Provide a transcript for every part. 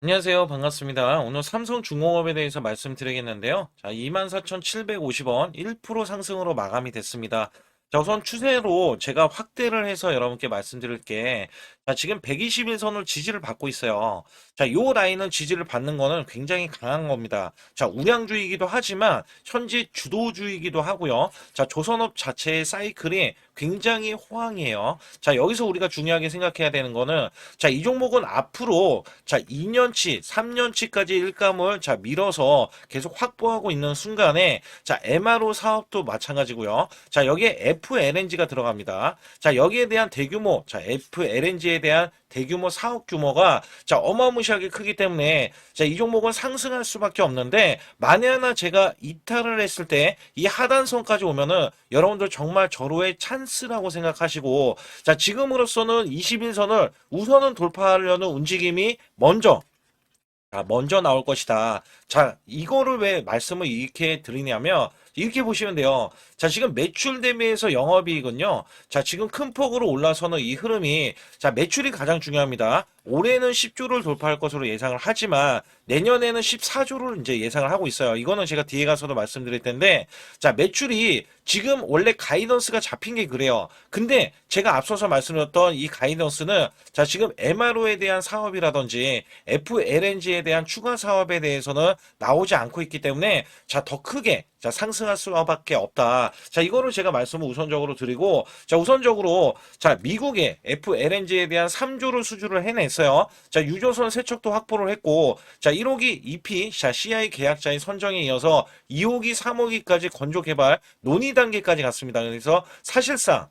안녕하세요. 반갑습니다. 오늘 삼성중공업에 대해서 말씀드리겠는데요. 자, 24,750원 1% 상승으로 마감이 됐습니다. 자, 우선 추세로 제가 확대를 해서 여러분께 말씀드릴게. 자, 지금 121선을 지지를 받고 있어요. 자, 요 라인은 지지를 받는 거는 굉장히 강한 겁니다. 자, 우량주이기도 하지만 현재 주도주이기도 하고요. 자, 조선업 자체의 사이클이 굉장히 호황이에요. 자, 여기서 우리가 중요하게 생각해야 되는 거는 자, 이 종목은 앞으로 자, 2년치, 3년치까지 일감을 자, 밀어서 계속 확보하고 있는 순간에 자, MRO 사업도 마찬가지고요. 자, 여기에 FLNG가 들어갑니다. 자, 여기에 대한 대규모, 자, FLNG에 대한 대규모 사업 규모가 자, 어마무시하게 크기 때문에 자, 이 종목은 상승할 수밖에 없는데 만에 하나 제가 이탈을 했을 때 이 하단선까지 오면은 여러분들 정말 절호의 찬스라고 생각하시고 자, 지금으로서는 21선을 우선은 돌파하려는 움직임이 먼저 나올 것이다. 자, 이거를 왜 말씀을 이렇게 드리냐면, 이렇게 보시면 돼요. 자, 지금 매출 대비해서 영업이익은요. 자, 지금 큰 폭으로 올라서는 이 흐름이, 자, 매출이 가장 중요합니다. 올해는 10조를 돌파할 것으로 예상을 하지만, 내년에는 14조를 이제 예상을 하고 있어요. 이거는 제가 뒤에 가서도 말씀드릴 텐데, 자, 매출이 지금 원래 가이던스가 잡힌 게 그래요. 근데 제가 앞서서 말씀드렸던 이 가이던스는, 자, 지금 MRO에 대한 사업이라든지, FLNG에 대한 추가 사업에 대해서는 나오지 않고 있기 때문에 자, 더 크게 자, 상승할 수밖에 없다. 자, 이거를 제가 말씀을 우선적으로 드리고 자, 우선적으로 자, 미국의 FLNG에 대한 3조를 수주를 해냈어요. 자, 유조선 세척도 확보를 했고 자, 1호기 EP 자, CI 계약자의 선정에 이어서 2호기, 3호기까지 건조 개발 논의 단계까지 갔습니다. 그래서 사실상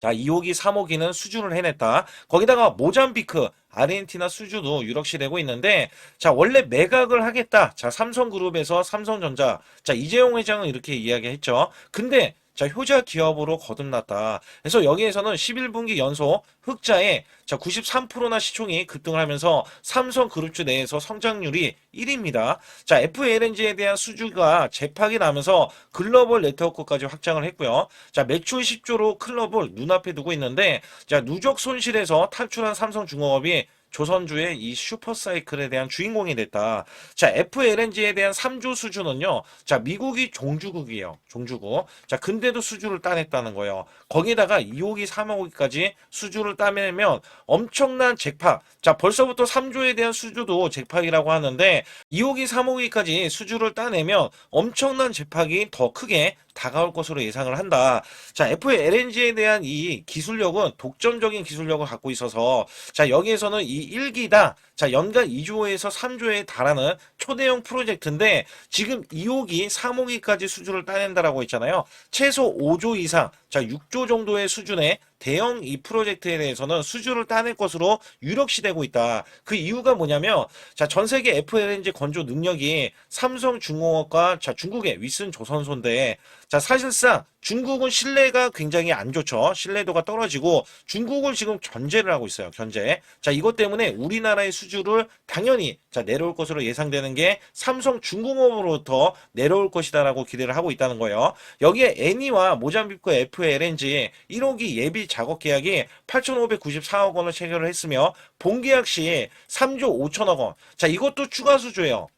자, 2호기, 3호기는 수주를 해냈다. 거기다가 모잠비크, 아르헨티나 수주도 유력시 되고 있는데, 자, 원래 매각을 하겠다. 자, 삼성그룹에서 삼성전자. 자, 이재용 회장은 이렇게 이야기했죠. 근데, 자, 효자 기업으로 거듭났다. 그래서 여기에서는 11분기 연속 흑자에 자, 93%나 시총이 급등을 하면서 삼성그룹주 내에서 성장률이 1위입니다. 자, FLNG에 대한 수주가 재파기 나면서 글로벌 네트워크까지 확장을 했고요. 자, 매출 10조로 클럽을 눈앞에 두고 있는데, 자, 누적 손실에서 탈출한 삼성중공업이 조선주의 이 슈퍼사이클에 대한 주인공이 됐다. 자, FLNG에 대한 3조 수주는요. 자, 미국이 종주국이에요. 종주국. 자, 근데도 수주를 따냈다는 거예요. 거기다가 2호기, 3호기까지 수주를 따내면 엄청난 잭팟. 자, 벌써부터 3조에 대한 수주도 잭팟이라고 하는데 2호기, 3호기까지 수주를 따내면 엄청난 잭팟이 더 크게 다가올 것으로 예상을 한다. 자, FLNG에 대한 이 기술력은 독점적인 기술력을 갖고 있어서 자, 여기에서는 이 1기당 자, 연간 2조에서 3조에 달하는 초대형 프로젝트인데 지금 2호기, 3호기까지 수주를 따낸다라고 했잖아요. 최소 5조 이상, 자, 6조 정도의 수준의 대형 이 프로젝트에 대해서는 수주를 따낼 것으로 유력시 되고 있다. 그 이유가 뭐냐면 자, 전 세계 FLNG 건조 능력이 삼성중공업과 자, 중국의 윗슨 조선소인데 자, 사실상 중국은 신뢰가 굉장히 안 좋죠. 신뢰도가 떨어지고 중국을 지금 견제를 하고 있어요. 견제. 자, 이것 때문에 우리나라의 수주를 당연히 자, 내려올 것으로 예상되는 게 삼성중공업으로부터 내려올 것이다라고 기대를 하고 있다는 거예요. 여기에 애니와 모잠비크 FLNG 1호기 예비 작업 계약이 8,594억 원을 체결을 했으며 본계약 시 3조 5천억 원. 자, 이것도 추가 수주예요.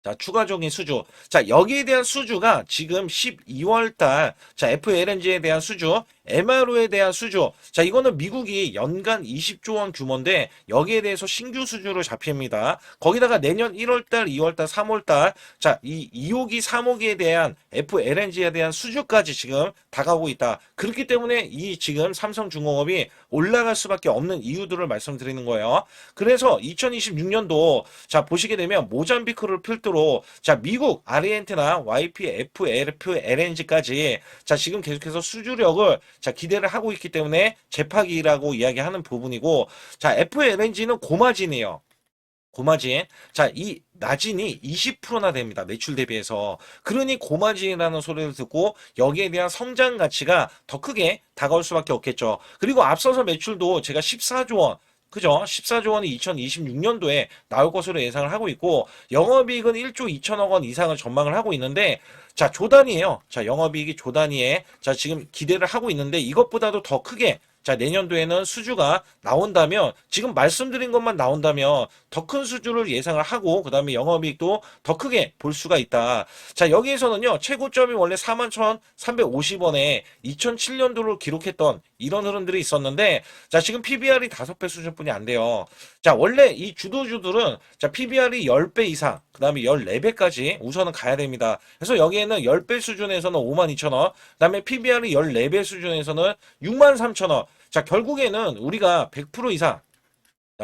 자, 추가적인 수주. 자, 여기에 대한 수주가 지금 12월 달, 자, FLNG에 대한 수주, MRO에 대한 수주. 자, 이거는 미국이 연간 20조 원 규모인데, 여기에 대해서 신규 수주로 잡힙니다. 거기다가 내년 1월 달, 2월 달, 3월 달, 자, 이 2호기, 3호기에 대한 FLNG에 대한 수주까지 지금 다가오고 있다. 그렇기 때문에 이 지금 삼성중공업이 올라갈 수밖에 없는 이유들을 말씀드리는 거예요. 그래서 2026년도, 자, 보시게 되면 모잠비크를 필두로 자, 미국, 아르헨티나, YPF, LNG까지 자, 지금 계속해서 수주력을 자, 기대를 하고 있기 때문에 재파기라고 이야기하는 부분이고 자, FLNG는 고마진이에요. 고마진. 자, 이 마진이 20%나 됩니다. 매출 대비해서. 그러니 고마진이라는 소리를 듣고 여기에 대한 성장 가치가 더 크게 다가올 수밖에 없겠죠. 그리고 앞서서 매출도 제가 14조 원 그죠? 14조 원이 2026년도에 나올 것으로 예상을 하고 있고 영업이익은 1조 2천억 원 이상을 전망을 하고 있는데 자, 조단위에요. 자, 영업이익이 조단위에 자, 지금 기대를 하고 있는데 이것보다도 더 크게 자, 내년도에는 수주가 나온다면, 지금 말씀드린 것만 나온다면 더 큰 수주를 예상을 하고, 그 다음에 영업이익도 더 크게 볼 수가 있다. 자, 여기에서는요, 최고점이 원래 41,350원에 2007년도를 기록했던 이런 흐름들이 있었는데, 자, 지금 PBR이 5배 수준뿐이 안 돼요. 자, 원래 이 주도주들은, 자, PBR이 10배 이상, 그 다음에 14배까지 우선은 가야 됩니다. 그래서 여기에는 10배 수준에서는 52,000원, 그 다음에 PBR이 14배 수준에서는 63,000원. 자, 결국에는 우리가 100% 이상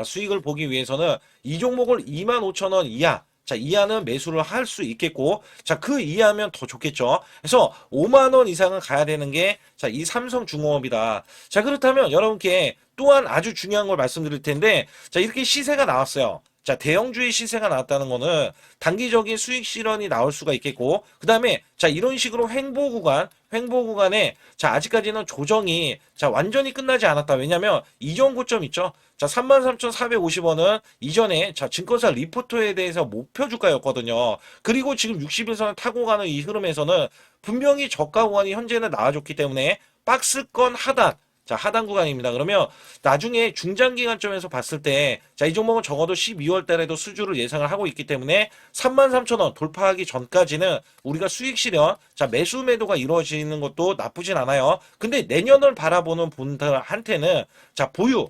수익을 보기 위해서는 이 종목을 25,000원 이하, 자, 이하는 매수를 할 수 있겠고, 자, 그 이하면 더 좋겠죠. 그래서 5만 원 이상은 가야 되는 게, 자, 이 삼성중공업이다. 자, 그렇다면 여러분께 또한 아주 중요한 걸 말씀드릴 텐데, 자, 이렇게 시세가 나왔어요. 자, 대형주의 시세가 나왔다는 거는 단기적인 수익 실현이 나올 수가 있겠고, 그 다음에, 자, 이런 식으로 횡보 구간에, 자, 아직까지는 조정이, 자, 완전히 끝나지 않았다. 왜냐면, 이전 고점 있죠? 자, 33,450원은 이전에, 자, 증권사 리포터에 대해서 목표 주가였거든요. 그리고 지금 60일선을 타고 가는 이 흐름에서는 분명히 저가 구간이 현재는 나와줬기 때문에 박스권 하단, 자, 하단 구간입니다. 그러면 나중에 중장기관점에서 봤을 때, 자, 이 종목은 적어도 12월 달에도 수주를 예상을 하고 있기 때문에 33,000원 돌파하기 전까지는 우리가 수익 실현, 자, 매수 매도가 이루어지는 것도 나쁘진 않아요. 근데 내년을 바라보는 분들한테는, 자, 보유,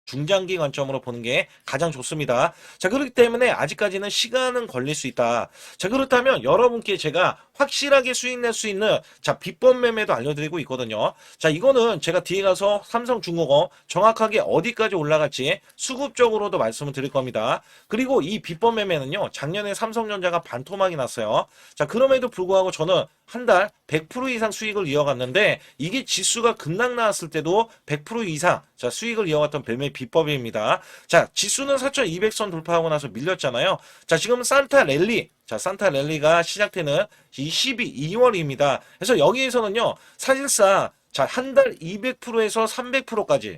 중장기 관점으로 보는 게 가장 좋습니다. 자, 그렇기 때문에 아직까지는 시간은 걸릴 수 있다. 자, 그렇다면 여러분께 제가 확실하게 수익 낼 수 있는, 자, 비법 매매도 알려드리고 있거든요. 자, 이거는 제가 뒤에 가서 삼성중공업 정확하게 어디까지 올라갈지 수급적으로도 말씀을 드릴 겁니다. 그리고 이 비법 매매는요, 작년에 삼성전자가 반토막이 났어요. 자, 그럼에도 불구하고 저는 한 달 100% 이상 수익을 이어갔는데, 이게 지수가 급락 나왔을 때도 100% 이상, 자, 수익을 이어갔던 매매 비법입니다. 자, 지수는 4,200선 돌파하고 나서 밀렸잖아요. 자, 지금 산타 랠리, 자, 산타 랠리가 시작되는 이 2월입니다. 그래서 여기에서는요, 사실상, 자, 한 달 200%에서 300%까지,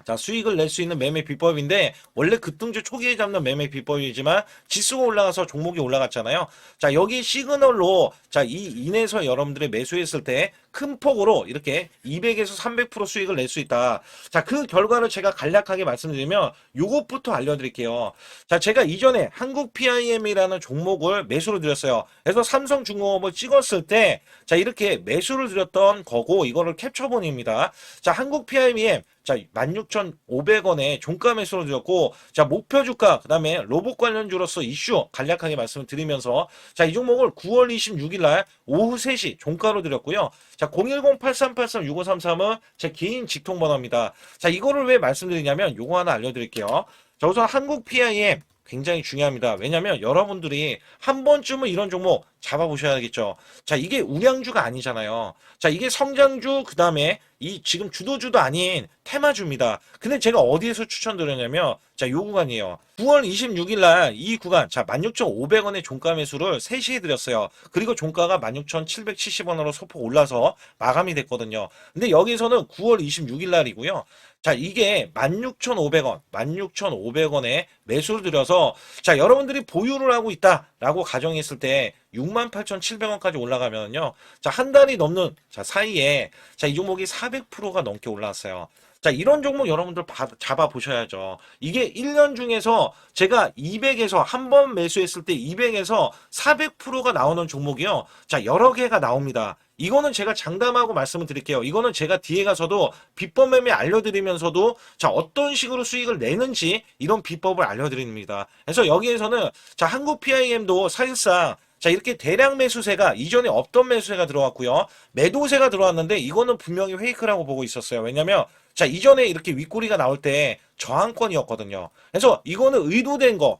자, 수익을 낼 수 있는 매매 비법인데, 원래 급등주 초기에 잡는 매매 비법이지만 지수가 올라가서 종목이 올라갔잖아요. 자, 여기 시그널로, 자, 이 인에서 여러분들이 매수했을 때 큰 폭으로 이렇게 200에서 300% 수익을 낼 수 있다. 자, 그 결과를 제가 간략하게 말씀드리면 요것부터 알려드릴게요. 자, 제가 이전에 한국 PIM이라는 종목을 매수를 드렸어요. 그래서 삼성중공업을 찍었을 때, 자, 이렇게 매수를 드렸던 거고, 이거를 캡처본입니다. 자, 한국 PIM, 자, 16,500원에 종가 매수를 드렸고, 자, 목표 주가, 그 다음에 로봇 관련주로서 이슈 간략하게 말씀을 드리면서, 자, 이 종목을 9월 26일 날 오후 3시 종가로 드렸고요. 자, 010-8383-6533은 제 개인 직통번호입니다. 자, 이거를 왜 말씀드리냐면 요거 하나 알려드릴게요. 자, 우선 한국 PIM 굉장히 중요합니다. 왜냐면 여러분들이 한 번쯤은 이런 종목 잡아보셔야겠죠. 자, 이게 우량주가 아니잖아요. 자, 이게 성장주, 그 다음에 이 지금 주도주도 아닌 테마주입니다. 근데 제가 어디에서 추천드렸냐면, 자, 요 구간이에요. 9월 26일 날 이 구간, 자, 16,500원의 종가 매수를 3시에 드렸어요. 그리고 종가가 16,770원으로 소폭 올라서 마감이 됐거든요. 근데 여기서는 9월 26일 날이고요. 자, 이게 16,500원, 16,500원에 매수를 드려서, 자, 여러분들이 보유를 하고 있다라고 가정했을 때 68,700원까지 올라가면요. 자, 한 달이 넘는, 자, 사이에, 자, 이 종목이 400%가 넘게 올라왔어요. 자, 이런 종목 여러분들 잡아보셔야죠. 이게 1년 중에서 제가 200에서 한 번 매수했을 때 200에서 400%가 나오는 종목이요. 자, 여러 개가 나옵니다. 이거는 제가 장담하고 말씀을 드릴게요. 이거는 제가 뒤에 가서도 비법 매매 알려드리면서도, 자, 어떤 식으로 수익을 내는지 이런 비법을 알려드립니다. 그래서 여기에서는, 자, 한국 PIM도 사실상, 자, 이렇게 대량 매수세가 이전에 없던 매수세가 들어왔고요. 매도세가 들어왔는데 이거는 분명히 페이크라고 보고 있었어요. 왜냐면, 자, 이전에 이렇게 윗꼬리가 나올 때 저항권이었거든요. 그래서 이거는 의도된 거,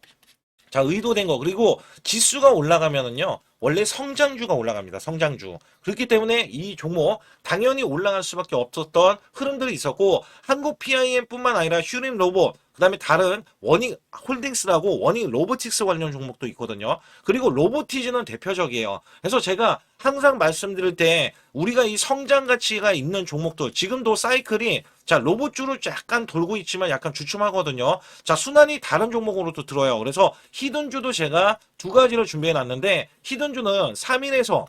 자, 의도된 거. 그리고 지수가 올라가면은요, 원래 성장주가 올라갑니다. 성장주. 그렇기 때문에 이 종목 당연히 올라갈 수밖에 없었던 흐름들이 있었고, 한국 PIM뿐만 아니라 휴림 로봇, 그 다음에 다른 워닝 홀딩스라고 워닝 로보틱스 관련 종목도 있거든요. 그리고 로보티즈는 대표적이에요. 그래서 제가 항상 말씀드릴 때 우리가 이 성장 가치가 있는 종목들, 지금도 사이클이, 자, 로봇주로 약간 돌고 있지만 약간 주춤하거든요. 자, 순환이 다른 종목으로도 들어요. 그래서 히든주도 제가 두 가지를 준비해 놨는데, 히든주는 3일에서,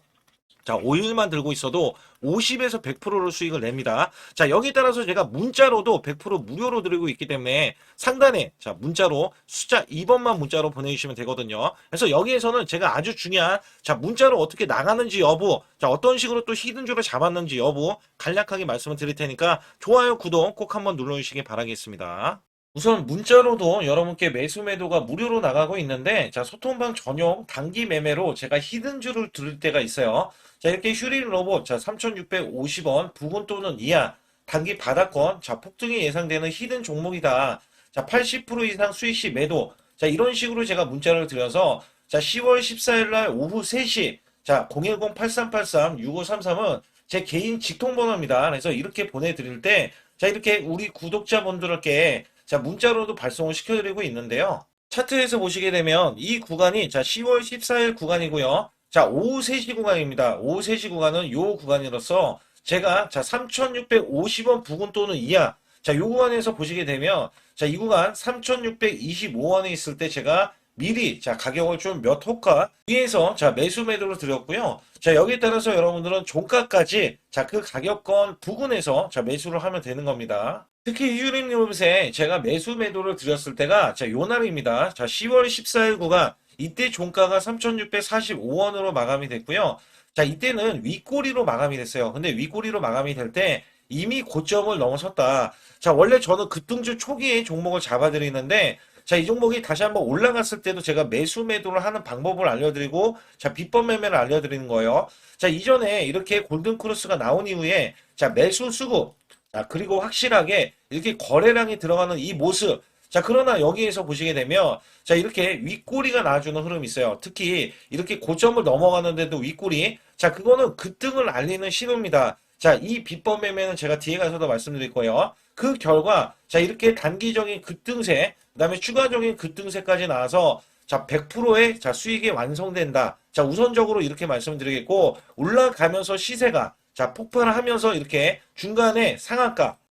자, 5일만 들고 있어도 50에서 100%로 수익을 냅니다. 자, 여기에 따라서 제가 문자로도 100% 무료로 드리고 있기 때문에 상단에 자, 문자로 숫자 2번만 문자로 보내주시면 되거든요. 그래서 여기에서는 제가 아주 중요한 자, 문자로 어떻게 나가는지 여부, 자, 어떤 식으로 또 히든줄을 잡았는지 여부 간략하게 말씀을 드릴 테니까 좋아요, 구독 꼭 한번 눌러주시기 바라겠습니다. 우선 문자로도 여러분께 매수 매도가 무료로 나가고 있는데 자, 소통방 전용 단기 매매로 제가 히든줄을 드릴 때가 있어요. 자, 이렇게 휴린 로봇 자 3,650원 부근 또는 이하 단기 바닥권 자 폭등이 예상되는 히든 종목이다. 자 80% 이상 수익 시 매도 자 이런 식으로 제가 문자를 드려서 자 10월 14일 날 오후 3시 자 010-8383-6533은 제 개인 직통번호입니다. 그래서 이렇게 보내드릴 때 자 이렇게 우리 구독자분들께 자, 문자로도 발송을 시켜드리고 있는데요. 차트에서 보시게 되면 이 구간이 자, 10월 14일 구간이고요. 자, 오후 3시 구간입니다. 오후 3시 구간은 요 구간이로서 제가 자, 3,650원 부근 또는 이하 자, 요 구간에서 보시게 되면 자, 이 구간 3,625원에 있을 때 제가 미리 자, 가격을 좀 몇 호가 위에서 자, 매수 매도를 드렸고요. 자, 여기에 따라서 여러분들은 종가까지 자, 그 가격권 부근에서 자, 매수를 하면 되는 겁니다. 특히 휴림 리봇에 제가 매수 매도를 드렸을 때가 자, 요 날입니다. 자, 10월 14일 구간 이때 종가가 3,645원으로 마감이 됐고요. 자, 이때는 윗꼬리로 마감이 됐어요. 근데 윗꼬리로 마감이 될 때 이미 고점을 넘어섰다. 자, 원래 저는 급등주 초기에 종목을 잡아드리는데 자, 이 종목이 다시 한번 올라갔을 때도 제가 매수 매도를 하는 방법을 알려드리고 자, 비법 매매를 알려드리는 거예요. 자, 이전에 이렇게 골든크로스가 나온 이후에 자, 매수 수급 자, 그리고 확실하게 이렇게 거래량이 들어가는 이 모습. 자, 그러나 여기에서 보시게 되면, 자, 이렇게 윗꼬리가 나와주는 흐름이 있어요. 특히 이렇게 고점을 넘어가는데도 윗꼬리. 자, 그거는 급등을 알리는 신호입니다. 자, 이 비법 매매는 제가 뒤에 가서도 말씀드릴 거예요. 그 결과, 자, 이렇게 단기적인 급등세, 그 다음에 추가적인 급등세까지 나와서, 자, 100%의 자, 수익이 완성된다. 자, 우선적으로 이렇게 말씀드리겠고, 올라가면서 시세가 자, 폭발을 하면서 이렇게 중간에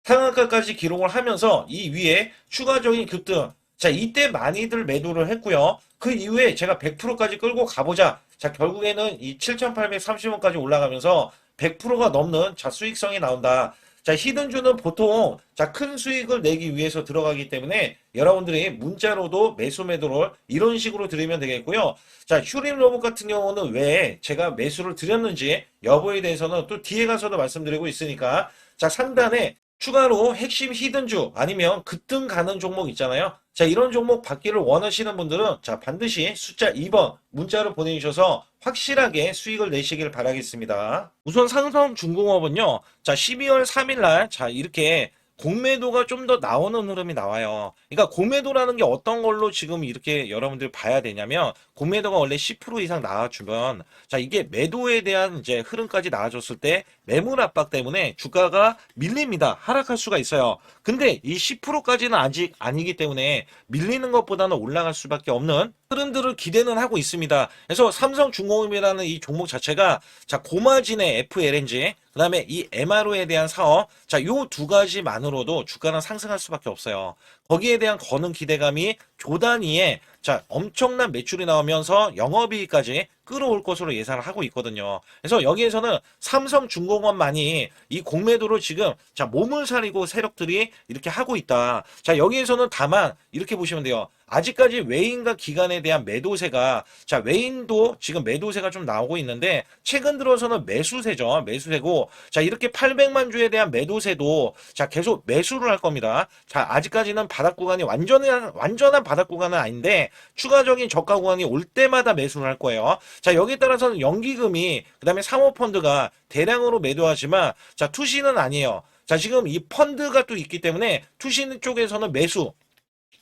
상한가까지 기록을 하면서 이 위에 추가적인 급등. 자, 이때 많이들 매도를 했고요. 그 이후에 제가 100%까지 끌고 가보자. 자, 결국에는 이 7,830원까지 올라가면서 100%가 넘는 자, 수익성이 나온다. 자, 히든주는 보통 자, 큰 수익을 내기 위해서 들어가기 때문에 여러분들이 문자로도 매수 매도를 이런 식으로 드리면 되겠고요. 자, 휴림 로봇 같은 경우는 왜 제가 매수를 드렸는지 여부에 대해서는 또 뒤에 가서도 말씀드리고 있으니까 자, 상단에 추가로 핵심 히든주 아니면 급등 가는 종목 있잖아요. 자, 이런 종목 받기를 원하시는 분들은 자, 반드시 숫자 2번 문자로 보내주셔서 확실하게 수익을 내시길 바라겠습니다. 우선 삼성중공업은요. 자, 12월 3일 날 자, 이렇게 공매도가 좀 더 나오는 흐름이 나와요. 그러니까 공매도라는 게 어떤 걸로 지금 이렇게 여러분들 봐야 되냐면 공매도가 원래 10% 이상 나와주면 자, 이게 매도에 대한 이제 흐름까지 나와줬을 때 매물 압박 때문에 주가가 밀립니다. 하락할 수가 있어요. 근데 이 10%까지는 아직 아니기 때문에 밀리는 것보다는 올라갈 수밖에 없는 흐름들을 기대는 하고 있습니다. 그래서 삼성중공업이라는 이 종목 자체가 자, 고마진의 FLNG 그다음에 이 MRO에 대한 사업 자, 요 두 가지만으로도 주가는 상승할 수밖에 없어요. 거기에 대한 거는 기대감이 조 단위에 자, 엄청난 매출이 나오면서 영업이익까지 끌어올 것으로 예상을 하고 있거든요. 그래서 여기에서는 삼성중공업만이 이 공매도를 지금 자, 몸을 사리고 세력들이 이렇게 하고 있다. 자, 여기에서는 다만 이렇게 보시면 돼요. 아직까지 외인과 기관에 대한 매도세가 자, 외인도 지금 매도세가 좀 나오고 있는데 최근 들어서는 매수세죠. 매수세고 자, 이렇게 800만 주에 대한 매도세도 자, 계속 매수를 할 겁니다. 자, 아직까지는 바닥 구간이 완전한 바닥 구간은 아닌데 추가적인 저가 구간이 올 때마다 매수를 할 거예요. 자, 여기에 따라서는 연기금이 그다음에 사모펀드가 대량으로 매도하지만 자, 투시는 아니에요. 자, 지금 이 펀드가 또 있기 때문에 투시 쪽에서는 매수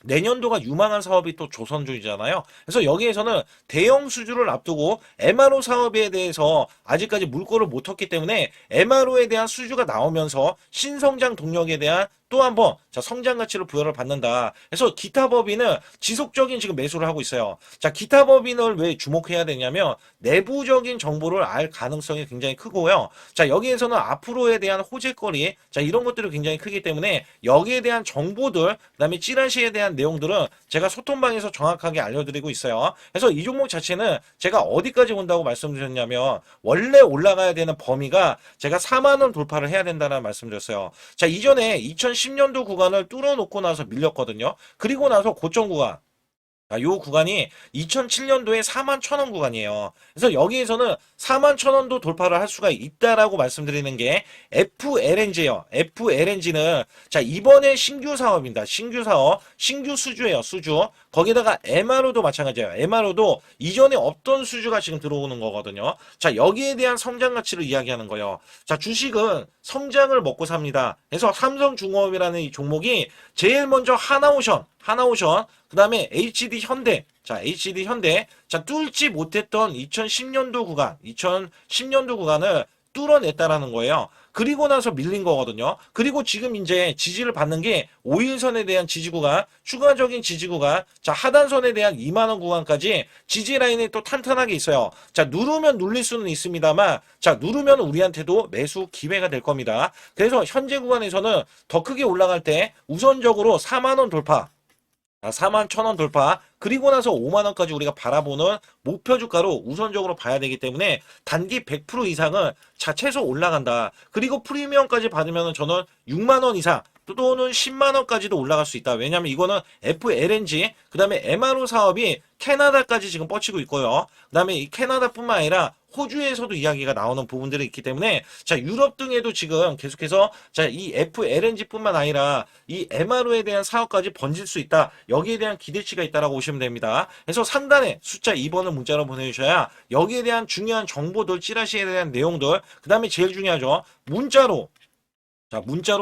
내년도가 유망한 사업이 또 조선주이잖아요. 그래서 여기에서는 대형 수주를 앞두고 MRO 사업에 대해서 아직까지 물꼬를 못 텄기 때문에 MRO에 대한 수주가 나오면서 신성장 동력에 대한 또 한번 자 성장 가치를 부여를 받는다. 그래서 기타 법인은 지속적인 지금 매수를 하고 있어요. 자 기타 법인을 왜 주목해야 되냐면 내부적인 정보를 알 가능성이 굉장히 크고요. 자 여기에서는 앞으로에 대한 호재거리 자 이런 것들이 굉장히 크기 때문에 여기에 대한 정보들 그다음에 찌라시에 대한 내용들은 제가 소통방에서 정확하게 알려드리고 있어요. 그래서 이 종목 자체는 제가 어디까지 온다고 말씀드렸냐면 원래 올라가야 되는 범위가 제가 4만 원 돌파를 해야 된다는 말씀드렸어요. 자 이전에 2010년도 구간을 뚫어놓고 나서 밀렸거든요. 그리고 나서 고점 구간 요 구간이 2007년도에 4만 1,000원 구간이에요. 그래서 여기에서는 4만 1,000원도 돌파를 할 수가 있다라고 말씀드리는 게 FLNG예요. FLNG는 자 이번에 신규 사업입니다. 신규 사업, 신규 수주예요. 수주. 거기다가 MRO도 마찬가지예요. MRO도 이전에 없던 수주가 지금 들어오는 거거든요. 자 여기에 대한 성장 가치를 이야기하는 거예요. 자 주식은 성장을 먹고 삽니다. 그래서 삼성중공업이라는 이 종목이 제일 먼저 하나오션, 그 다음에 HD 현대, 자, HD 현대, 자, 뚫지 못했던 2010년도 구간을 뚫어냈다라는 거예요. 그리고 나서 밀린 거거든요. 그리고 지금 이제 지지를 받는 게 5일선에 대한 지지 구간, 추가적인 지지 구간, 자, 하단선에 대한 2만원 구간까지 지지 라인이 또 탄탄하게 있어요. 자, 누르면 눌릴 수는 있습니다만, 자, 누르면 우리한테도 매수 기회가 될 겁니다. 그래서 현재 구간에서는 더 크게 올라갈 때 우선적으로 4만원 돌파, 4만 1,000원 돌파 그리고 나서 5만원까지 우리가 바라보는 목표 주가로 우선적으로 봐야 되기 때문에 단기 100% 이상은 자 최소 올라간다. 그리고 프리미엄까지 받으면 저는 6만원 이상 또는 10만원까지도 올라갈 수 있다. 왜냐하면 이거는 FLNG 그 다음에 MRO 사업이 캐나다까지 지금 뻗치고 있고요. 그 다음에 이 캐나다뿐만 아니라 호주에서도 이야기가 나오는 부분들이 있기 때문에 자 유럽 등에도 지금 계속해서 자 이 FLNG뿐만 아니라 이 MRO에 대한 사업까지 번질 수 있다. 여기에 대한 기대치가 있다라고 보시면 됩니다. 그래서 상단에 숫자 2번을 문자로 보내주셔야 여기에 대한 중요한 정보들 찌라시에 대한 내용들 그 다음에 제일 중요하죠. 문자로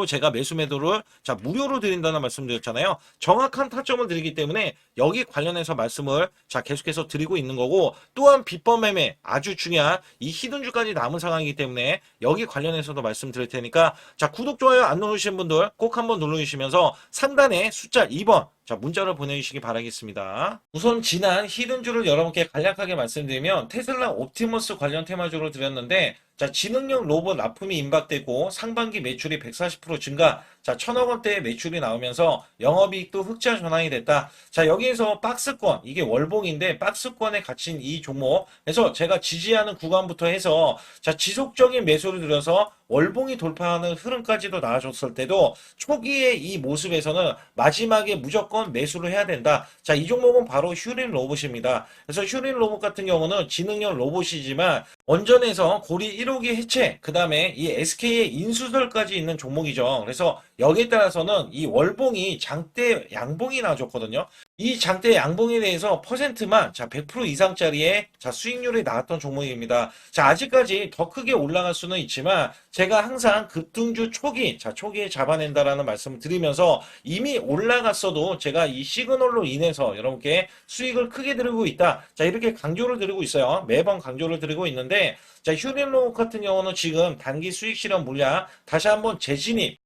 제가 매수 매도를 자 무료로 드린다는 말씀드렸잖아요. 정확한 타점을 드리기 때문에 여기 관련해서 말씀을 자 계속해서 드리고 있는 거고 또한 비법 매매 아주 중요한 이 히든주까지 남은 상황이기 때문에 여기 관련해서도 말씀드릴 테니까 자 구독 좋아요 안 누르신 분들 꼭 한번 눌러주시면서 상단에 숫자 2번 자 문자를 보내주시기 바라겠습니다. 우선 지난 히든주를 여러분께 간략하게 말씀드리면 테슬라 옵티머스 관련 테마주로 드렸는데 자 지능형 로봇 납품이 임박되고 상반기 매출이 140% 증가 자 1,000억 원대의 매출이 나오면서 영업이익도 흑자 전환이 됐다. 자 여기에서 박스권 이게 월봉인데 박스권에 갇힌 이 종목 그래서 제가 지지하는 구간부터 해서 자 지속적인 매수를 들여서 월봉이 돌파하는 흐름까지도 나와줬을 때도 초기에 이 모습에서는 마지막에 무조건 매수를 해야 된다. 자, 이 종목은 바로 휴린 로봇입니다. 그래서 휴린 로봇 같은 경우는 지능형 로봇이지만 원전에서 고리 1호기 해체, 그 다음에 이 SK의 인수설까지 있는 종목이죠. 그래서 여기에 따라서는 이 월봉이 장대 양봉이 나와줬거든요. 이 장대 양봉에 대해서 퍼센트만 자 100% 이상짜리의 자 수익률이 나왔던 종목입니다. 자 아직까지 더 크게 올라갈 수는 있지만 제가 항상 급등주 초기 자 초기에 잡아낸다라는 말씀을 드리면서 이미 올라갔어도 제가 이 시그널로 인해서 여러분께 수익을 크게 드리고 있다. 자 이렇게 강조를 드리고 있어요. 매번 강조를 드리고 있는데 자 휴린로봇 같은 경우는 지금 단기 수익 실현 물량 다시 한번 재진입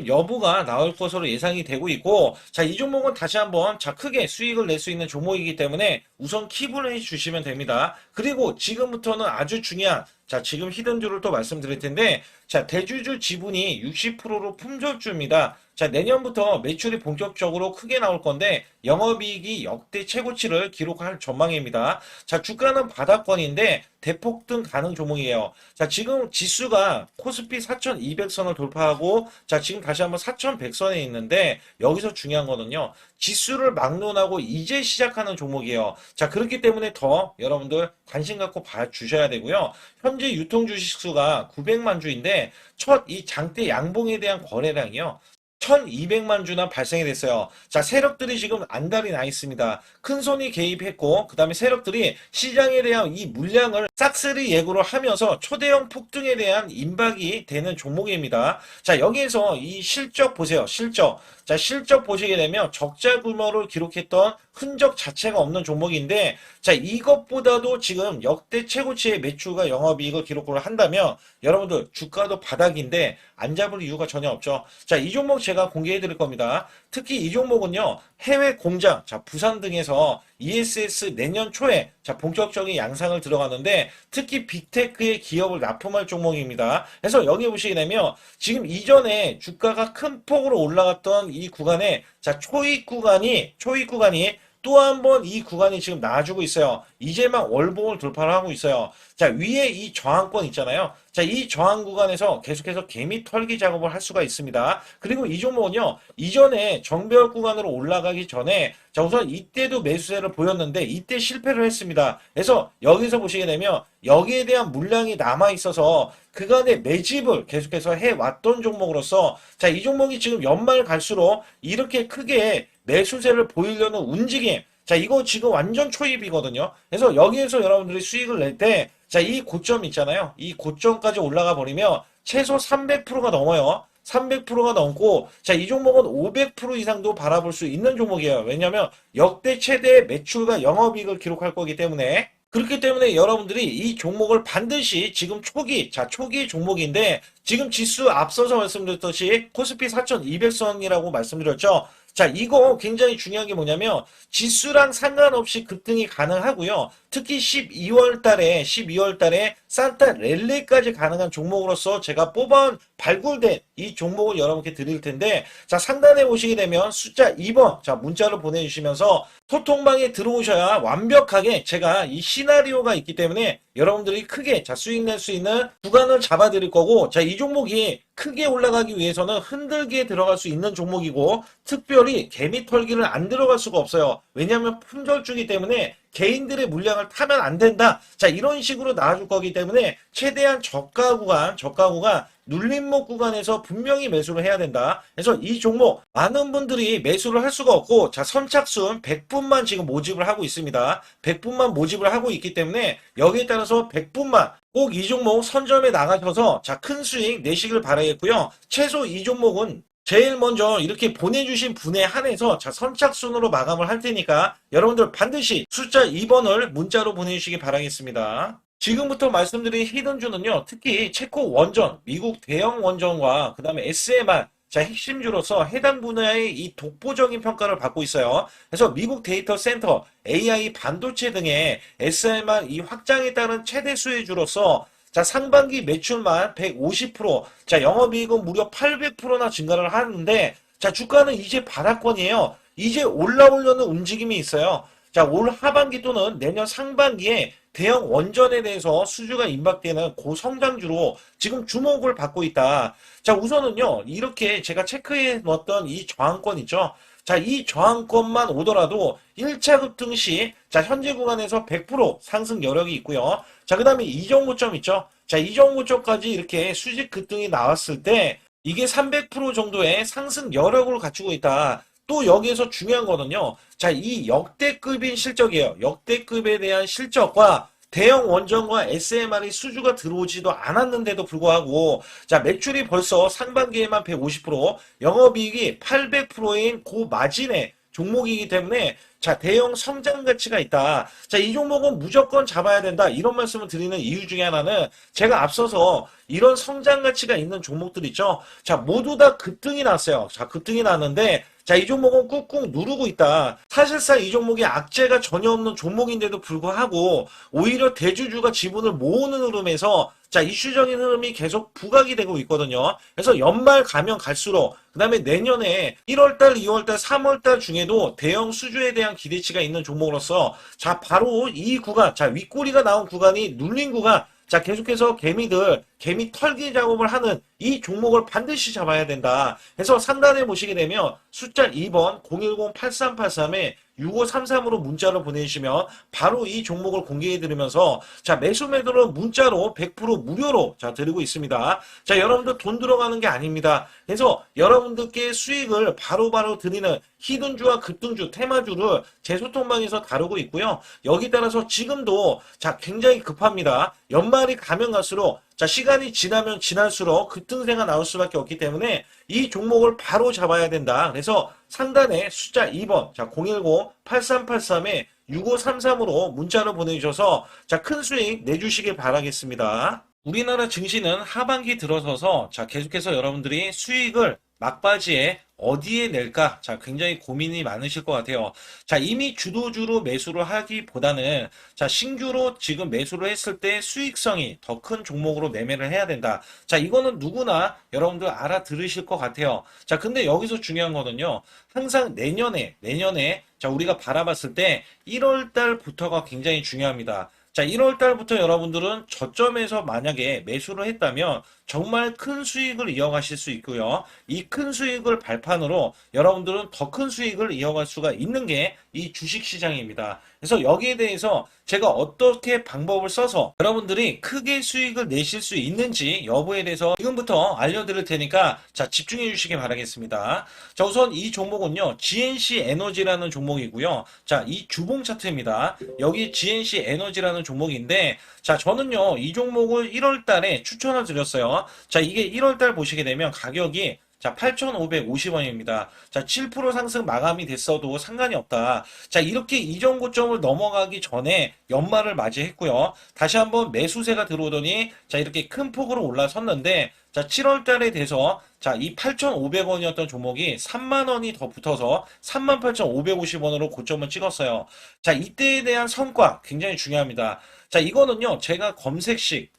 여부가 나올 것으로 예상이 되고 있고 자 이 종목은 다시 한번 자 크게 수익을 낼 수 있는 종목이기 때문에 우선 킵을 해주시면 됩니다. 그리고 지금부터는 아주 중요한 자 지금 히든주를 또 말씀드릴 텐데 자 대주주 지분이 60%로 품절주입니다. 자 내년부터 매출이 본격적으로 크게 나올 건데 영업이익이 역대 최고치를 기록할 전망입니다. 자 주가는 바닥권인데 대폭등 가능 종목이에요. 자 지금 지수가 코스피 4200선을 돌파하고 자 지금 다시 한번 4100선에 있는데 여기서 중요한 거는요. 지수를 막론하고 이제 시작하는 종목이에요. 자 그렇기 때문에 더 여러분들 관심 갖고 봐주셔야 되고요. 현재 유통 주식수가 900만 주인데 첫 이 장대 양봉에 대한 거래량이요. 1200만 주나 발생이 됐어요. 자, 세력들이 지금 안달이 나 있습니다. 큰손이 개입했고, 그 다음에 세력들이 시장에 대한 이 물량을 싹쓸이 예고를 하면서 초대형 폭등에 대한 임박이 되는 종목입니다. 자, 여기에서 이 실적 보세요. 실적. 자, 실적 보시게 되면 적자 규모를 기록했던 흔적 자체가 없는 종목인데, 자, 이것보다도 지금 역대 최고치의 매출과 영업이익을 기록을 한다면 여러분들 주가도 바닥인데 안 잡을 이유가 전혀 없죠. 자, 이 종목 제가 공개해 드릴 겁니다. 특히 이 종목은요, 해외 공장, 자, 부산 등에서 ESS 내년 초에 자, 본격적인 양상을 들어가는데 특히 빅테크의 기업을 납품할 종목입니다. 그래서 여기 보시게 되면 지금 이전에 주가가 큰 폭으로 올라갔던 이 구간에 자, 초입 구간이 또 한 번 이 구간이 지금 나와주고 있어요. 이제 막 월봉을 돌파를 하고 있어요. 자, 위에 이 저항권 있잖아요. 자, 이 저항 구간에서 계속해서 개미 털기 작업을 할 수가 있습니다. 그리고 이 종목은요, 이전에 정배열 구간으로 올라가기 전에 자, 우선 이때도 매수세를 보였는데 이때 실패를 했습니다. 그래서 여기서 보시게 되면 여기에 대한 물량이 남아 있어서 그간의 매집을 계속해서 해왔던 종목으로서 자, 이 종목이 지금 연말 갈수록 이렇게 크게 매수세를 보이려는 움직임, 자, 이거 지금 완전 초입이거든요. 그래서 여기에서 여러분들이 수익을 낼 때, 자, 이 고점 있잖아요. 이 고점까지 올라가 버리면 최소 300%가 넘어요. 300%가 넘고, 자, 이 종목은 500% 이상도 바라볼 수 있는 종목이에요. 왜냐면 역대 최대 매출과 영업이익을 기록할 거기 때문에. 그렇기 때문에 여러분들이 이 종목을 반드시 지금 초기 종목인데 지금 지수 앞서서 말씀드렸듯이 코스피 4200선이라고 말씀드렸죠. 자, 이거 굉장히 중요한 게 뭐냐면 지수랑 상관없이 급등이 가능하고요. 특히 12월 달에 산타 랠리까지 가능한 종목으로서 제가 발굴된 이 종목을 여러분께 드릴 텐데, 자, 상단에 보시게 되면 숫자 2번, 자, 문자를 보내주시면서 소통방에 들어오셔야 완벽하게 제가 이 시나리오가 있기 때문에 여러분들이 크게 자, 수익 낼 수 있는 구간을 잡아 드릴 거고, 자, 이 종목이 크게 올라가기 위해서는 흔들기에 들어갈 수 있는 종목이고 특별히 개미 털기를 안 들어갈 수가 없어요. 왜냐하면 품절주기 때문에 개인들의 물량을 타면 안 된다. 자, 이런 식으로 나와줄 거기 때문에 최대한 저가 구간 눌림목 구간에서 분명히 매수를 해야 된다. 그래서 이 종목 많은 분들이 매수를 할 수가 없고, 자, 선착순 100분만 지금 모집을 하고 있습니다. 100분만 모집을 하고 있기 때문에 여기에 따라서 100분만 꼭 이 종목 선점에 나가셔서 자, 큰 수익 내시길 바라겠고요. 최소 이 종목은 제일 먼저 이렇게 보내주신 분에 한해서 자, 선착순으로 마감을 할 테니까 여러분들 반드시 숫자 2번을 문자로 보내주시기 바라겠습니다. 지금부터 말씀드린 히든주는요, 특히 체코 원전, 미국 대형 원전과 그 다음에 SMR, 자, 핵심주로서 해당 분야의 이 독보적인 평가를 받고 있어요. 그래서 미국 데이터 센터, AI 반도체 등의 SMR 이 확장에 따른 최대 수혜주로서 자, 상반기 매출만 150%, 자, 영업이익은 무려 800%나 증가를 하는데, 자, 주가는 이제 바닥권이에요. 이제 올라오려는 움직임이 있어요. 자, 올 하반기 또는 내년 상반기에 대형 원전에 대해서 수주가 임박되는 고성장주로 지금 주목을 받고 있다. 자, 우선은요, 이렇게 제가 체크해 놓았던 이 저항권 있죠. 자, 이 저항권만 오더라도 1차 급등 시, 자, 현재 구간에서 100% 상승 여력이 있고요. 자, 그 다음에 이전 고점 있죠. 자, 이전 고점까지 이렇게 수직 급등이 나왔을 때, 이게 300% 정도의 상승 여력을 갖추고 있다. 또 여기에서 중요한 거는요. 자, 이 역대급인 실적이에요. 역대급에 대한 실적과 대형 원전과 SMR이 수주가 들어오지도 않았는데도 불구하고 자, 매출이 벌써 상반기에만 150%, 영업이익이 800%인 고마진의 종목이기 때문에 자, 대형 성장 가치가 있다. 자, 이 종목은 무조건 잡아야 된다. 이런 말씀을 드리는 이유 중에 하나는 제가 앞서서 이런 성장 가치가 있는 종목들 있죠. 자, 모두 다 급등이 났어요. 자, 급등이 났는데 자, 이 종목은 꾹꾹 누르고 있다. 사실상 이 종목이 악재가 전혀 없는 종목인데도 불구하고 오히려 대주주가 지분을 모으는 흐름에서 자, 이슈적인 흐름이 계속 부각이 되고 있거든요. 그래서 연말 가면 갈수록 그 다음에 내년에 1월달, 2월달, 3월달 중에도 대형 수주에 대한 기대치가 있는 종목으로서 자, 바로 이 구간, 자, 윗꼬리가 나온 구간이 눌린 구간, 자, 계속해서 개미 털기 작업을 하는 이 종목을 반드시 잡아야 된다. 그래서 상단에 보시게 되면 숫자 2번 010-8383에 6533으로 문자를 보내주시면 바로 이 종목을 공개해드리면서 자, 매수 매도는 문자로 100% 무료로 자, 드리고 있습니다. 자, 여러분들 돈 들어가는 게 아닙니다. 그래서 여러분들께 수익을 바로바로 드리는 히든주와 급등주, 테마주를 제 소통방에서 다루고 있고요. 여기 따라서 지금도 자, 굉장히 급합니다. 연말이 가면 갈수록 자, 시간이 지나면 지날수록 급등세가 나올 수밖에 없기 때문에 이 종목을 바로 잡아야 된다. 그래서 상단에 숫자 2번, 자, 010-8383에 6533으로 문자를 보내주셔서 자, 큰 수익 내주시길 바라겠습니다. 우리나라 증시는 하반기 들어서서 자, 계속해서 여러분들이 수익을 막바지에 어디에 낼까? 자, 굉장히 고민이 많으실 것 같아요. 자, 이미 주도주로 매수를 하기보다는 자, 신규로 지금 매수를 했을 때 수익성이 더 큰 종목으로 매매를 해야 된다. 자, 이거는 누구나 여러분들 알아들으실 것 같아요. 자, 근데 여기서 중요한 거는요. 항상 내년에 자, 우리가 바라봤을 때 1월 달부터가 굉장히 중요합니다. 자, 1월 달부터 여러분들은 저점에서 만약에 매수를 했다면 정말 큰 수익을 이어가실 수 있고요. 이 큰 수익을 발판으로 여러분들은 더 큰 수익을 이어갈 수가 있는 게 이 주식시장입니다. 그래서 여기에 대해서 제가 어떻게 방법을 써서 여러분들이 크게 수익을 내실 수 있는지 여부에 대해서 지금부터 알려드릴 테니까 자, 집중해 주시기 바라겠습니다. 자, 우선 이 종목은요, GNC 에너지라는 종목이고요. 자, 이 주봉 차트입니다. 여기 GNC 에너지라는 종목인데, 자, 저는요, 이 종목을 1월 달에 추천을 드렸어요. 자, 이게 1월 달 보시게 되면 가격이 자, 8,550원입니다. 자, 7% 상승 마감이 됐어도 상관이 없다. 자, 이렇게 이전 고점을 넘어가기 전에 연말을 맞이했고요. 다시 한번 매수세가 들어오더니 자, 이렇게 큰 폭으로 올라섰는데 자, 7월 달에 돼서 자, 이 8,500원이었던 종목이 3만 원이 더 붙어서 38,550원으로 고점을 찍었어요. 자, 이때에 대한 성과 굉장히 중요합니다. 자, 이거는요, 제가 검색식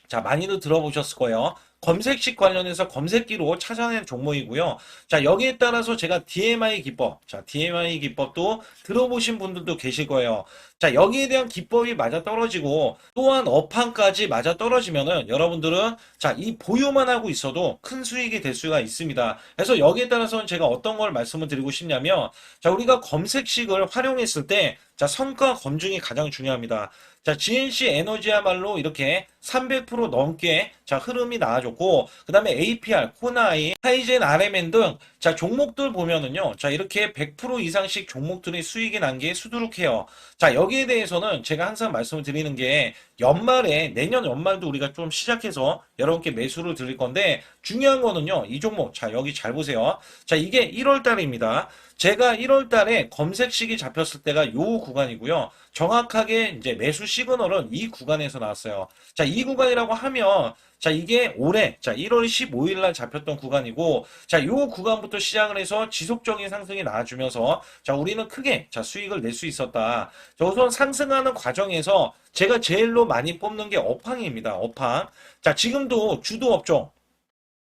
자, 많이들 들어보셨을 거예요. 검색식 관련해서 검색기로 찾아낸 종목이고요. 자, 여기에 따라서 제가 DMI 기법, 자, DMI 기법도 들어보신 분들도 계실 거예요. 자, 여기에 대한 기법이 맞아 떨어지고 또한 업황까지 맞아 떨어지면은 여러분들은 자, 이 보유만 하고 있어도 큰 수익이 될 수가 있습니다. 그래서 여기에 따라서는 제가 어떤 걸 말씀을 드리고 싶냐면 자, 우리가 검색식을 활용했을 때 자, 성과 검증이 가장 중요합니다. 자, GNC 에너지야말로 이렇게 300% 넘게 자, 흐름이 나와줬고, 그 다음에 APR, 코나이, 하이젠, RMN 등 자, 종목들 보면은요. 자, 이렇게 100% 이상씩 종목들이 수익이 난 게 수두룩해요. 자, 여기에 대해서는 제가 항상 말씀을 드리는 게 연말에 내년 연말도 우리가 좀 시작해서 여러분께 매수를 드릴 건데 중요한 거는요. 이 종목 자, 여기 잘 보세요. 자, 이게 1월 달입니다. 제가 1월 달에 검색식이 잡혔을 때가 요 구간이고요. 정확하게 이제 매수 시그널은 이 구간에서 나왔어요. 자, 이 구간이라고 하면 자, 이게 올해 자, 1월 15일 날 잡혔던 구간이고 자, 요 구간부터 시작을 해서 지속적인 상승이 나와주면서 자, 우리는 크게 자, 수익을 낼 수 있었다. 자, 우선 상승하는 과정에서 제가 제일로 많이 뽑는 게 업황입니다. 업황. 자, 지금도 주도 업종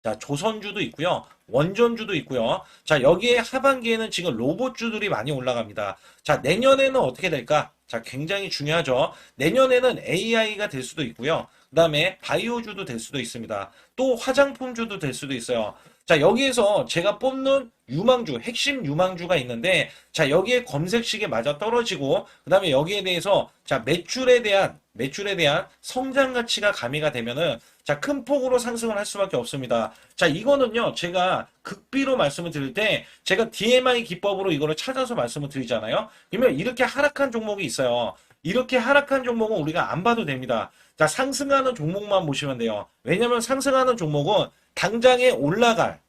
자, 조선주도 있고요. 원전주도 있고요. 자, 여기에 하반기에는 지금 로봇주들이 많이 올라갑니다. 자, 내년에는 어떻게 될까? 자, 굉장히 중요하죠. 내년에는 AI가 될 수도 있고요. 그 다음에 바이오주도 될 수도 있습니다. 또 화장품주도 될 수도 있어요. 자, 여기에서 제가 뽑는 유망주, 핵심 유망주가 있는데, 자, 여기에 검색식에 맞아 떨어지고, 그 다음에 여기에 대해서, 자, 매출에 대한 성장 가치가 가미가 되면은, 자, 큰 폭으로 상승을 할 수밖에 없습니다. 자, 이거는요, 제가 극비로 말씀을 드릴 때, 제가 DMI 기법으로 이거를 찾아서 말씀을 드리잖아요. 그러면 이렇게 하락한 종목이 있어요. 이렇게 하락한 종목은 우리가 안 봐도 됩니다. 자, 상승하는 종목만 보시면 돼요. 왜냐면 상승하는 종목은 당장에 올라갈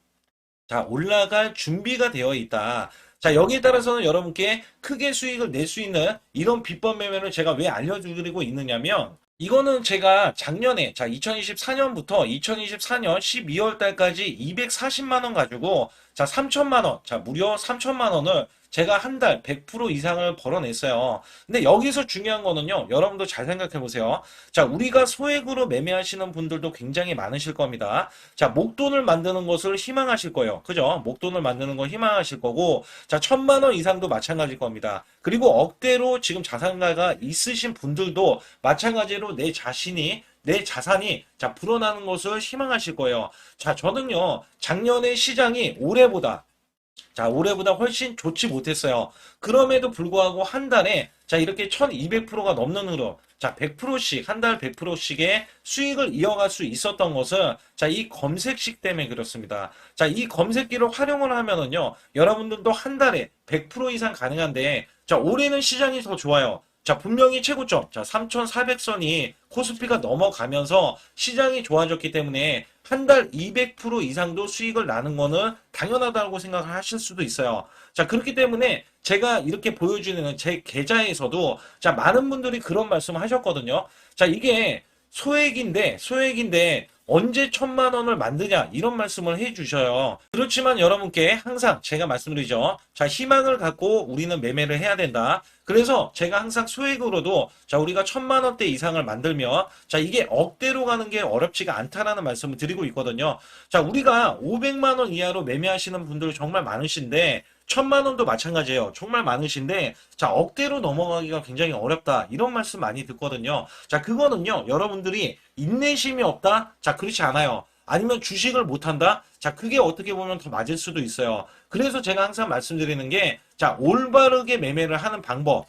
준비가 되어 있다. 자, 여기에 따라서는 여러분께 크게 수익을 낼 수 있는 이런 비법 매매를 제가 왜 알려드리고 있느냐면, 이거는 제가 작년에, 자, 2024년부터 2024년 12월 달까지 240만 원 가지고, 자, 3천만 원, 자, 무려 3천만 원을 제가 한 달 100% 이상을 벌어냈어요. 근데 여기서 중요한 거는요, 여러분도 잘 생각해 보세요. 자, 우리가 소액으로 매매하시는 분들도 굉장히 많으실 겁니다. 자, 목돈을 만드는 것을 희망하실 거예요. 그죠? 목돈을 만드는 걸 희망하실 거고, 자, 1,000만 원 이상도 마찬가지일 겁니다. 그리고 억대로 지금 자산가가 있으신 분들도 마찬가지로 내 자산이 자 불어나는 것을 희망하실 거예요. 자, 저는요 작년에 시장이 올해보다 훨씬 좋지 못했어요. 그럼에도 불구하고 한 달에 자 이렇게 1200%가 넘는 흐름, 자 100%씩 한 달 100%씩의 수익을 이어갈 수 있었던 것은 자 이 검색식 때문에 그렇습니다. 자, 이 검색기를 활용을 하면은요 여러분들도 한 달에 100% 이상 가능한데 자 올해는 시장이 더 좋아요. 자, 분명히 최고점, 자, 3,400선이 코스피가 넘어가면서 시장이 좋아졌기 때문에 한 달 200% 이상도 수익을 나는 거는 당연하다고 생각을 하실 수도 있어요. 자, 그렇기 때문에 제가 이렇게 보여주는 제 계좌에서도 자, 많은 분들이 그런 말씀을 하셨거든요. 자, 이게 소액인데 언제 1,000만 원을 만드냐 이런 말씀을 해주셔요. 그렇지만 여러분께 항상 제가 말씀드리죠. 자, 희망을 갖고 우리는 매매를 해야 된다. 그래서 제가 항상 소액으로도 자, 우리가 1,000만 원대 이상을 만들면 자, 이게 억대로 가는 게 어렵지가 않다라는 말씀을 드리고 있거든요. 자, 우리가 500만 원 이하로 매매하시는 분들 정말 많으신데 1,000만 원도 마찬가지예요. 정말 많으신데 자, 억대로 넘어가기가 굉장히 어렵다. 이런 말씀 많이 듣거든요. 자, 그거는요. 여러분들이 인내심이 없다? 자, 그렇지 않아요. 아니면 주식을 못한다? 자, 그게 어떻게 보면 더 맞을 수도 있어요. 그래서 제가 항상 말씀드리는 게 자, 올바르게 매매를 하는 방법.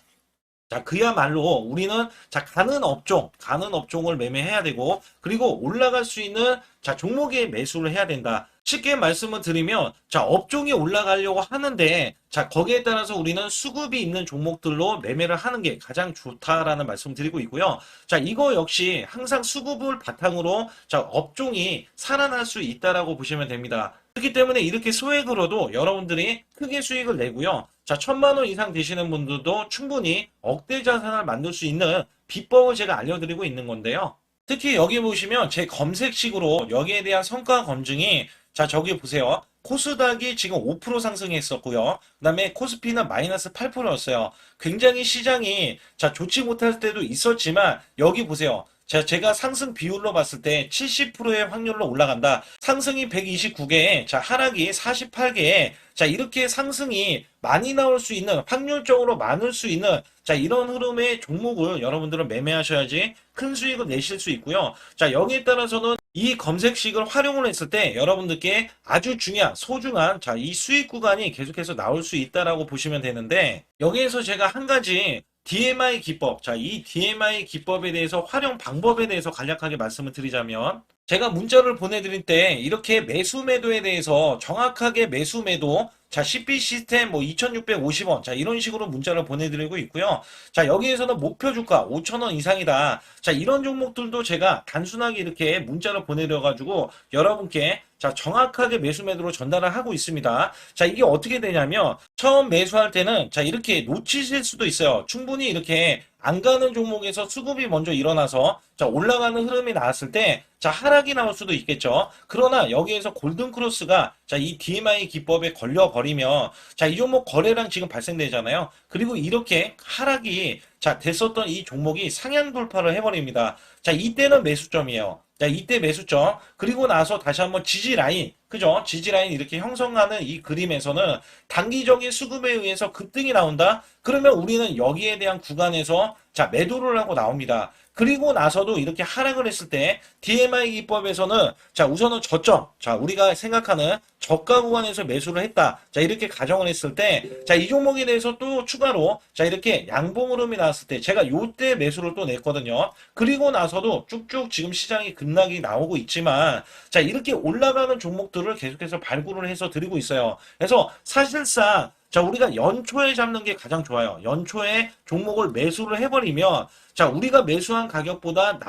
자, 그야말로 우리는 자, 가는 업종을 매매해야 되고, 그리고 올라갈 수 있는 자, 종목에 매수를 해야 된다. 쉽게 말씀을 드리면, 자, 업종이 올라가려고 하는데, 자, 거기에 따라서 우리는 수급이 있는 종목들로 매매를 하는 게 가장 좋다라는 말씀을 드리고 있고요. 자, 이거 역시 항상 수급을 바탕으로 자, 업종이 살아날 수 있다라고 보시면 됩니다. 그렇기 때문에 이렇게 소액으로도 여러분들이 크게 수익을 내고요. 자, 1,000만 원 이상 되시는 분들도 충분히 억대 자산을 만들 수 있는 비법을 제가 알려드리고 있는 건데요. 특히 여기 보시면 제 검색식으로 여기에 대한 성과 검증이 자, 저기 보세요. 코스닥이 지금 5% 상승했었고요. 그 다음에 코스피는 마이너스 8%였어요. 굉장히 시장이 자, 좋지 못할 때도 있었지만 여기 보세요. 자, 제가 상승 비율로 봤을 때 70%의 확률로 올라간다. 상승이 129개에, 자, 하락이 48개에, 자, 이렇게 상승이 많이 나올 수 있는, 확률적으로 많을 수 있는, 자, 이런 흐름의 종목을 여러분들은 매매하셔야지 큰 수익을 내실 수 있고요. 자, 여기에 따라서는 이 검색식을 활용을 했을 때 여러분들께 아주 중요한, 소중한, 자, 이 수익 구간이 계속해서 나올 수 있다라고 보시면 되는데, 여기에서 제가 한 가지 DMI 기법, 자, 이 DMI 기법에 대해서 활용 방법에 대해서 간략하게 말씀을 드리자면, 제가 문자를 보내드릴 때 이렇게 매수 매도에 대해서 정확하게 매수 매도, 자, CP 시스템 뭐 2,650원, 자, 이런 식으로 문자를 보내드리고 있고요. 자, 여기에서는 목표 주가 5,000원 이상이다. 자, 이런 종목들도 제가 단순하게 이렇게 문자를 보내드려가지고 여러분께 자, 정확하게 매수 매도로 전달을 하고 있습니다. 자, 이게 어떻게 되냐면 처음 매수할 때는 자, 이렇게 놓치실 수도 있어요. 충분히 이렇게 안 가는 종목에서 수급이 먼저 일어나서 자, 올라가는 흐름이 나왔을 때 자, 하락이 나올 수도 있겠죠. 그러나 여기에서 골든 크로스가 자, 이 DMI 기법에 걸려 버리면 자, 이 종목 거래량 지금 발생되잖아요. 그리고 이렇게 하락이 자, 됐었던 이 종목이 상향 돌파를 해버립니다. 자, 이때는 매수점이에요. 자, 이때 매수점. 그리고 나서 다시 한번 지지 라인. 그죠? 지지 라인 이렇게 형성하는 이 그림에서는 단기적인 수급에 의해서 급등이 나온다? 그러면 우리는 여기에 대한 구간에서 자, 매도를 하고 나옵니다. 그리고 나서도 이렇게 하락을 했을 때 DMI 기법에서는 자, 우선은 저점. 자, 우리가 생각하는 저가 구간에서 매수를 했다. 자, 이렇게 가정을 했을 때 자, 이 종목에 대해서 또 추가로 자, 이렇게 양봉 흐름이 나왔을 때 제가 요때 매수를 또 냈거든요. 그리고 나서도 쭉쭉 지금 시장이 급락이 나오고 있지만 자, 이렇게 올라가는 종목들을 계속해서 발굴을 해서 드리고 있어요. 그래서 사실상 자, 우리가 연초에 잡는 게 가장 좋아요. 연초에 종목을 매수를 해버리면 자, 우리가 매수한 가격보다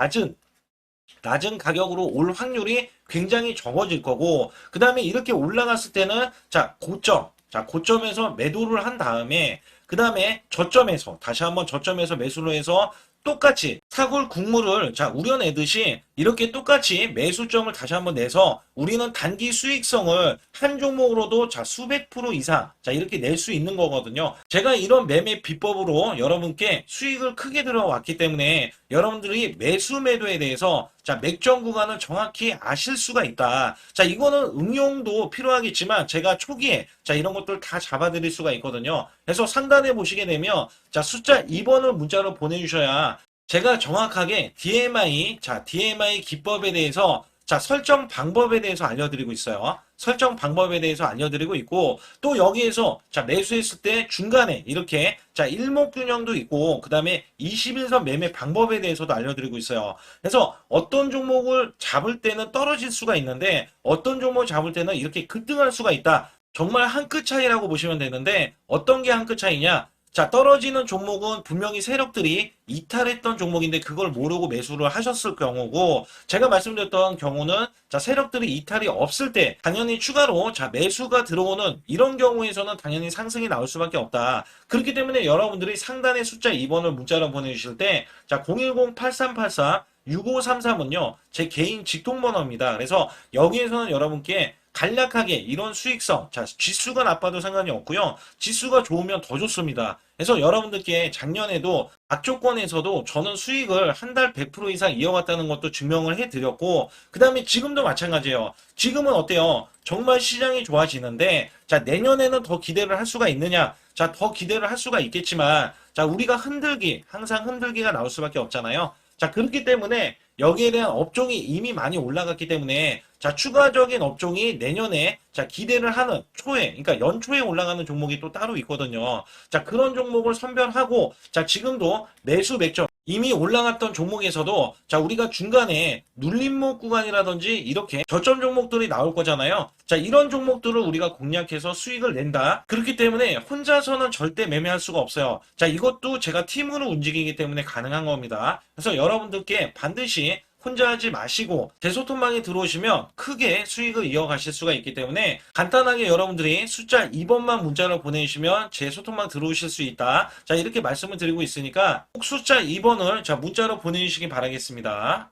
낮은 가격으로 올 확률이 굉장히 적어질 거고, 그 다음에 이렇게 올라갔을 때는 자, 고점에서 매도를 한 다음에 그 다음에 저점에서 다시 한번 저점에서 매수를 해서 똑같이 사골 국물을 자, 우려내듯이 이렇게 똑같이 매수점을 다시 한번 내서 우리는 단기 수익성을 한 종목으로도 자, 수백 프로 이상 자, 이렇게 낼 수 있는 거거든요. 제가 이런 매매 비법으로 여러분께 수익을 크게 들어왔기 때문에 여러분들이 매수 매도에 대해서 자, 맥점 구간을 정확히 아실 수가 있다. 자, 이거는 응용도 필요하겠지만 제가 초기에 자, 이런 것들 다 잡아드릴 수가 있거든요. 그래서 상단에 보시게 되면 자, 숫자 2번을 문자로 보내주셔야 제가 정확하게 DMI 기법에 대해서 자, 설정 방법에 대해서 알려드리고 있어요. 설정 방법에 대해서 알려드리고 있고, 또 여기에서 자, 매수했을 때 중간에 이렇게 자, 일목균형도 있고, 그 다음에 21선 매매 방법에 대해서도 알려드리고 있어요. 그래서 어떤 종목을 잡을 때는 떨어질 수가 있는데, 어떤 종목을 잡을 때는 이렇게 급등할 수가 있다. 정말 한 끗 차이라고 보시면 되는데, 어떤 게 한 끗 차이냐? 자, 떨어지는 종목은 분명히 세력들이 이탈했던 종목인데 그걸 모르고 매수를 하셨을 경우고, 제가 말씀드렸던 경우는 자, 세력들이 이탈이 없을 때 당연히 추가로 자, 매수가 들어오는 이런 경우에서는 당연히 상승이 나올 수밖에 없다. 그렇기 때문에 여러분들이 상단의 숫자 2번을 문자로 보내주실 때 자, 010-8384-6533은요, 제 개인 직통번호입니다. 그래서 여기에서는 여러분께 간략하게 이런 수익성, 자, 지수가 나빠도 상관이 없고요. 지수가 좋으면 더 좋습니다. 그래서 여러분들께 작년에도 악조건에서도 저는 수익을 한 달 100% 이상 이어갔다는 것도 증명을 해드렸고, 그 다음에 지금도 마찬가지예요. 지금은 어때요? 정말 시장이 좋아지는데, 자, 내년에는 더 기대를 할 수가 있느냐? 자, 더 기대를 할 수가 있겠지만, 자, 우리가 항상 흔들기가 나올 수밖에 없잖아요. 자, 그렇기 때문에 여기에 대한 업종이 이미 많이 올라갔기 때문에 자, 추가적인 업종이 내년에 자, 기대를 하는 초에, 그러니까 연초에 올라가는 종목이 또 따로 있거든요. 자, 그런 종목을 선별하고 자, 지금도 매수 맥점 이미 올라갔던 종목에서도 자, 우리가 중간에 눌림목 구간이라든지 이렇게 저점 종목들이 나올 거잖아요. 자, 이런 종목들을 우리가 공략해서 수익을 낸다. 그렇기 때문에 혼자서는 절대 매매할 수가 없어요. 자, 이것도 제가 팀으로 움직이기 때문에 가능한 겁니다. 그래서 여러분들께 반드시 혼자 하지 마시고 제 소통방에 들어오시면 크게 수익을 이어가실 수가 있기 때문에 간단하게 여러분들이 숫자 2번만 문자로 보내주시면 제 소통방 들어오실 수 있다. 자, 이렇게 말씀을 드리고 있으니까 꼭 숫자 2번을 자, 문자로 보내주시기 바라겠습니다.